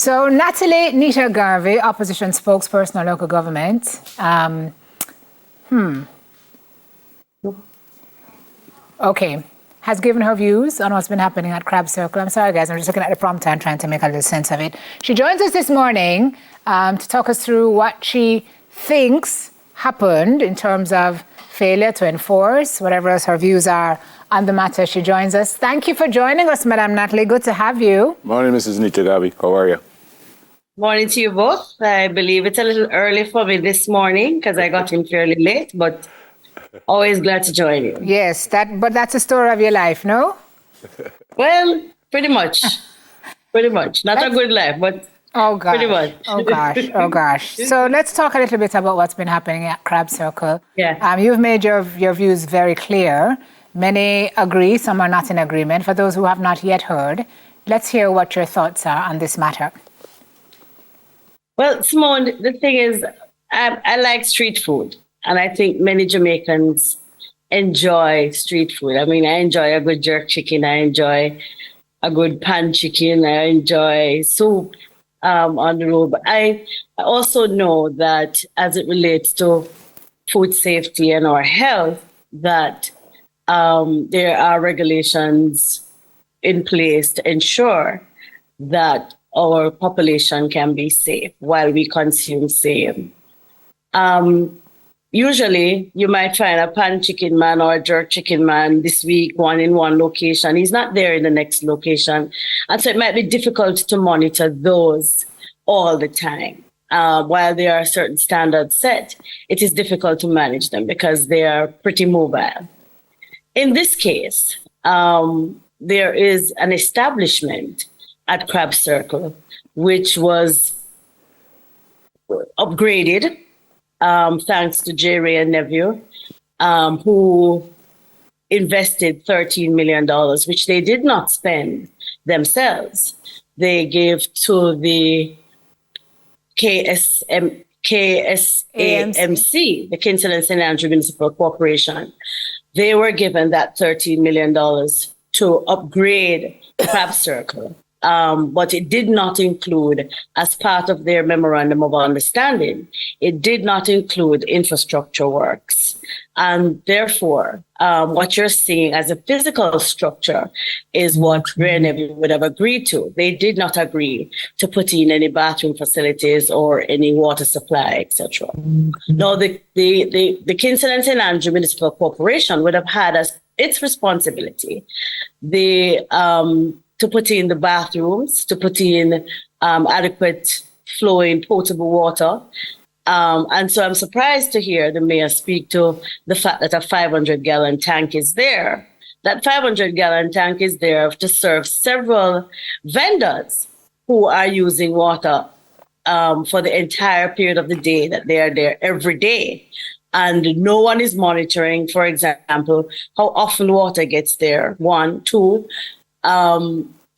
So Natalie Nita Garvey, opposition spokesperson on local government. Okay. Has given her views on what's been happening at Crab Circle. I'm sorry, guys. I'm just looking at the prompter and trying to make a little sense of it. She joins us this morning to talk us through what she thinks happened in terms of failure to enforce, whatever else her views are on the matter. She joins us. Thank you for joining us, Madam Natalie. Good to have you. Morning, Mrs. Nita Garvey. How are you? Morning to you both. I believe it's a little early for me this morning because I got in fairly late, but always glad to join you. Yes, but that's a story of your life, no? Well, pretty much. Pretty much. Not a good life, but pretty much. Oh gosh. So let's talk a little bit about what's been happening at Crab Circle. Yeah. You've made your views very clear. Many agree, some are not in agreement. For those who have not yet heard, let's hear what your thoughts are on this matter. Well, Simone, the thing is, I like street food. And I think many Jamaicans enjoy street food. I mean, I enjoy a good jerk chicken. I enjoy a good pan chicken. I enjoy soup on the road. But I also know that as it relates to food safety and our health, that there are regulations in place to ensure that our population can be safe while we consume same. Usually, you might find a pan chicken man or a jerk chicken man this week, one in one location. He's not there in the next location. And so it might be difficult to monitor those all the time. While there are certain standards set, it is difficult to manage them because they are pretty mobile. In this case, there is an establishment at Crab Circle, which was upgraded thanks to Jerry and Nephew, who invested $13 million, which they did not spend themselves. They gave to the KSAMC, the Kingston and St. Andrew Municipal Corporation. They were given that $13 million to upgrade Crab Circle. But it did not include, as part of their memorandum of understanding, it did not include infrastructure works. And therefore, what you're seeing as a physical structure is what Reneville would have agreed to. They did not agree to put in any bathroom facilities or any water supply, etc. No, the Kingston and St. Andrew Municipal Corporation would have had as its responsibility to put in the bathrooms, to put in adequate flowing potable water. And so I'm surprised to hear the mayor speak to the fact that a 500-gallon tank is there. That 500-gallon tank is there to serve several vendors who are using water for the entire period of the day that they are there every day. And no one is monitoring, for example, how often water gets there, 1, 2,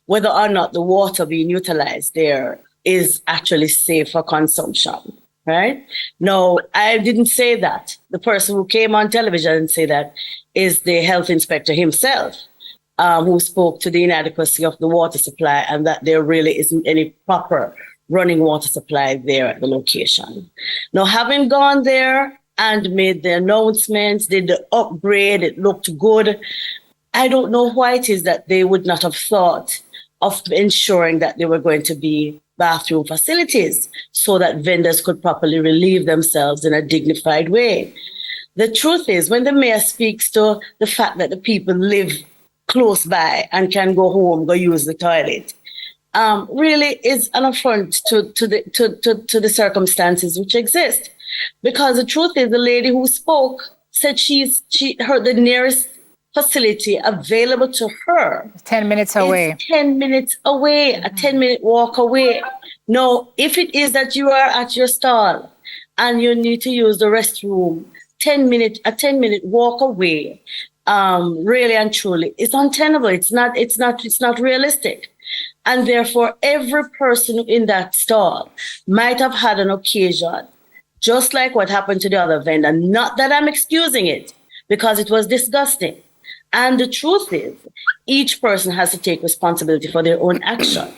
whether or not the water being utilized there is actually safe for consumption, right? No, I didn't say that. The person who came on television and said that is the health inspector himself, who spoke to the inadequacy of the water supply and that there really isn't any proper running water supply there at the location. Now, having gone there and made the announcements, did the upgrade, it looked good. I don't know why it is that they would not have thought of ensuring that there were going to be bathroom facilities so that vendors could properly relieve themselves in a dignified way. The truth is, when the mayor speaks to the fact that the people live close by and can go home, go use the toilet, really is an affront to the circumstances which exist. Because the truth is, the lady who spoke said she heard the nearest facility available to her 10 minutes away. 10 minutes away, a 10-minute walk away. No, if it is that you are at your stall and you need to use the restroom, a 10-minute walk away, really and truly, it's untenable. It's not realistic. And therefore, every person in that stall might have had an occasion, just like what happened to the other vendor. Not that I'm excusing it, because it was disgusting. And the truth is, each person has to take responsibility for their own action.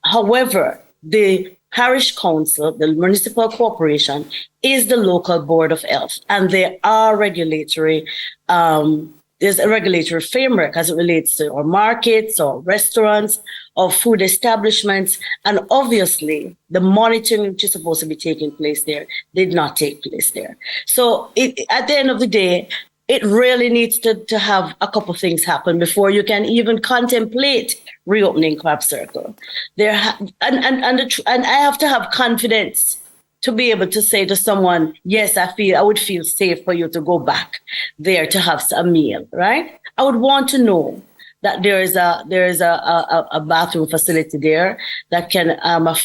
However, the parish council, the municipal corporation, is the local board of health, and there are regulatory. There's a regulatory framework as it relates to our markets, or restaurants, or food establishments, and obviously the monitoring which is supposed to be taking place there did not take place there. So at the end of the day, it really needs to have a couple things happen before you can even contemplate reopening Crab Circle. And I have to have confidence to be able to say to someone, yes, I would feel safe for you to go back there to have a meal, right? I would want to know that there is a bathroom facility there that can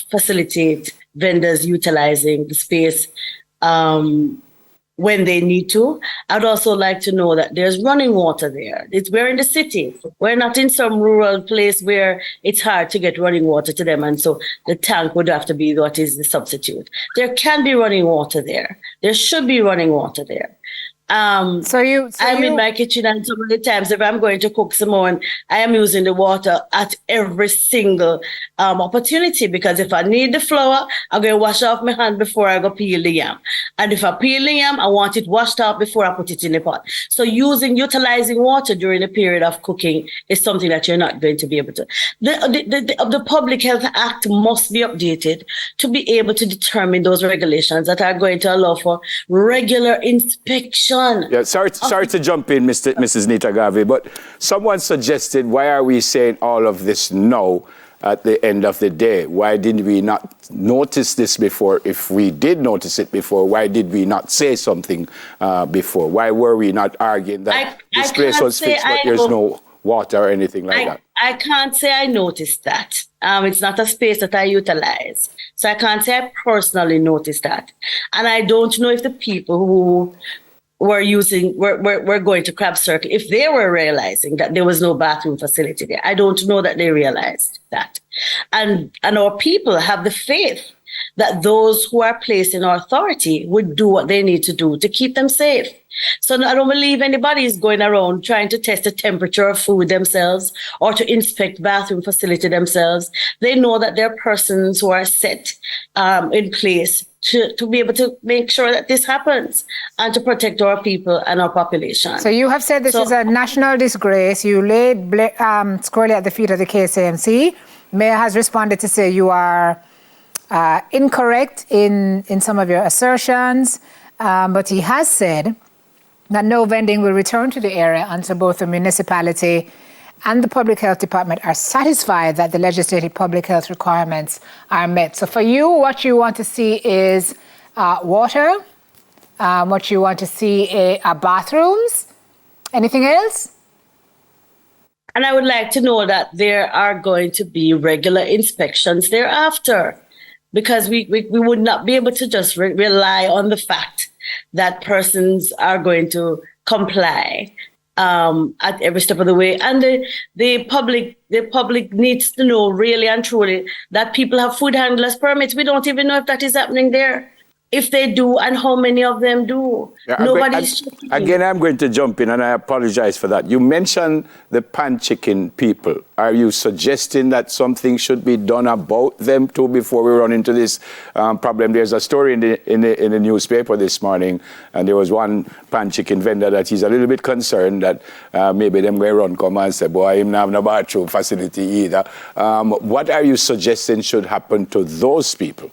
facilitate vendors utilizing the space when they need to. I'd also like to know that there's running water there. We're in the city. We're not in some rural place where it's hard to get running water to them. And so the tank would have to be what is the substitute. There can be running water there. There should be running water there. I'm in my kitchen, and some of the times if I'm going to cook some more, I am using the water at every single opportunity, because if I need the flour, I'm going to wash off my hand before I go peel the yam. And if I peel the yam, I want it washed out before I put it in the pot. So utilizing water during the period of cooking is something that you're not going to be able to. The Public Health Act must be updated to be able to determine those regulations that are going to allow for regular inspection. Yeah, sorry to jump in, Mrs. Nita Garvey, but someone suggested, why are we saying all of this now at the end of the day? Why didn't we not notice this before? If we did notice it before, why did we not say something before? Why were we not arguing that this place was fixed, but there's no water or anything like that? I can't say I noticed that. It's not a space that I utilize. So I can't say I personally noticed that. And I don't know if the people who were going to Crab Circle, if they were realizing that there was no bathroom facility there. I don't know that they realized that. And our people have the faith that those who are placed in authority would do what they need to do to keep them safe. So I don't believe anybody is going around trying to test the temperature of food themselves or to inspect bathroom facility themselves. They know that there are persons who are set in place to be able to make sure that this happens and to protect our people and our population. So you have said this is a national disgrace. You laid squarely at the feet of the KSAMC. Mayor has responded to say you are incorrect in some of your assertions, but he has said that no vending will return to the area until both the municipality and the Public Health Department are satisfied that the legislative public health requirements are met. So for you, what you want to see is water, what you want to see are bathrooms. Anything else? And I would like to know that there are going to be regular inspections thereafter, because we would not be able to just rely on the fact that persons are going to comply at every step of the way. And the public needs to know really and truly that people have food handlers permits. We don't even know if that is happening there. If they do, and how many of them do. Yeah, Nobody's checking. Again, I'm going to jump in, and I apologize for that. You mentioned the pan chicken people. Are you suggesting that something should be done about them too before we run into this problem? There's a story in the newspaper this morning, and there was one pan chicken vendor that he's a little bit concerned that maybe them going run come and say, boy, I'm not having a bathroom facility either. What are you suggesting should happen to those people?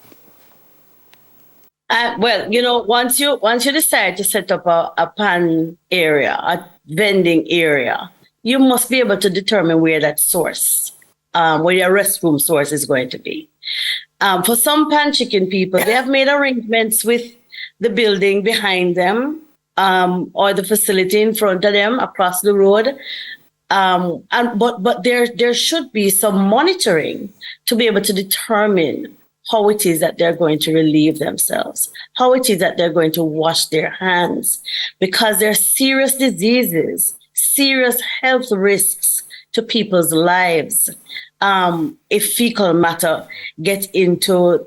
Well, once you decide to set up a pan area, a vending area, you must be able to determine where that source, where your restroom source is going to be. For some pan chicken people, they have made arrangements with the building behind them, or the facility in front of them across the road. But there should be some monitoring to be able to determine how it is that they're going to relieve themselves, how it is that they're going to wash their hands, because there are serious diseases, serious health risks to people's lives if fecal matter gets into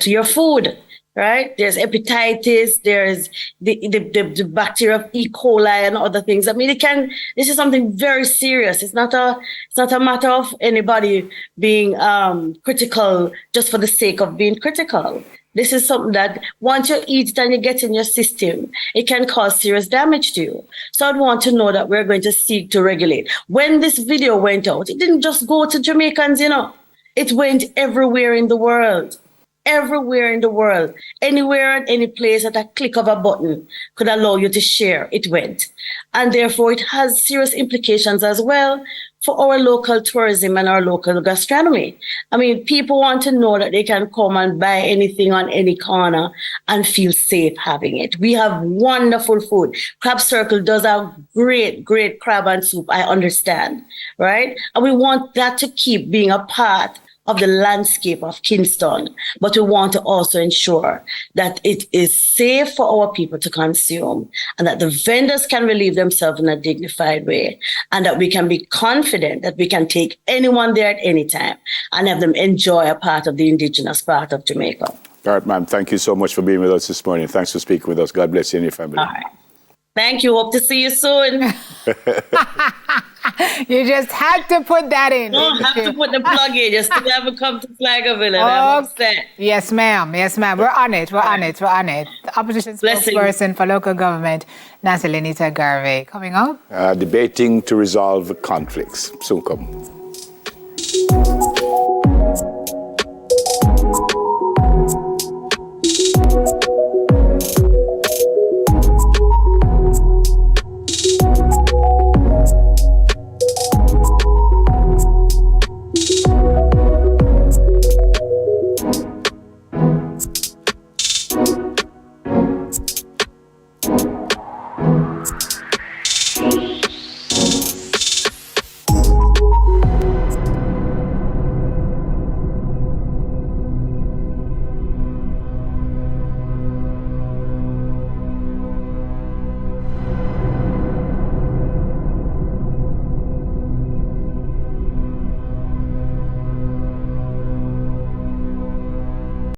your food. right? There's hepatitis, there's the bacteria of E. coli and other things. I mean, this is something very serious. It's not a matter of anybody being critical just for the sake of being critical. This is something that once you eat it and you get in your system, it can cause serious damage to you. So I'd want to know that we're going to seek to regulate. When this video went out, it didn't just go to Jamaicans, it went everywhere in the world. Everywhere in the world, anywhere and any place at a click of a button could allow you to share, it went. And therefore, it has serious implications as well for our local tourism and our local gastronomy. I mean, people want to know that they can come and buy anything on any corner and feel safe having it. We have wonderful food. Crab Circle does have great, great crab and soup, I understand, right? And we want that to keep being a part of the landscape of Kingston, but we want to also ensure that it is safe for our people to consume and that the vendors can relieve themselves in a dignified way and that we can be confident that we can take anyone there at any time and have them enjoy a part of the indigenous part of Jamaica. All right, ma'am. Thank you so much for being with us this morning. Thanks for speaking with us. God bless you and your family. All right. Thank you. Hope to see you soon. You just had to put that in. Don't have to put the plug in. You still haven't come to Flaggerville, and I'm upset. Yes, ma'am. Yes, ma'am. We're on it. We're on it. We're on it. The opposition spokesperson for local government, Nancy Lenita Garvey. Coming up. Debating to resolve conflicts. Soon come.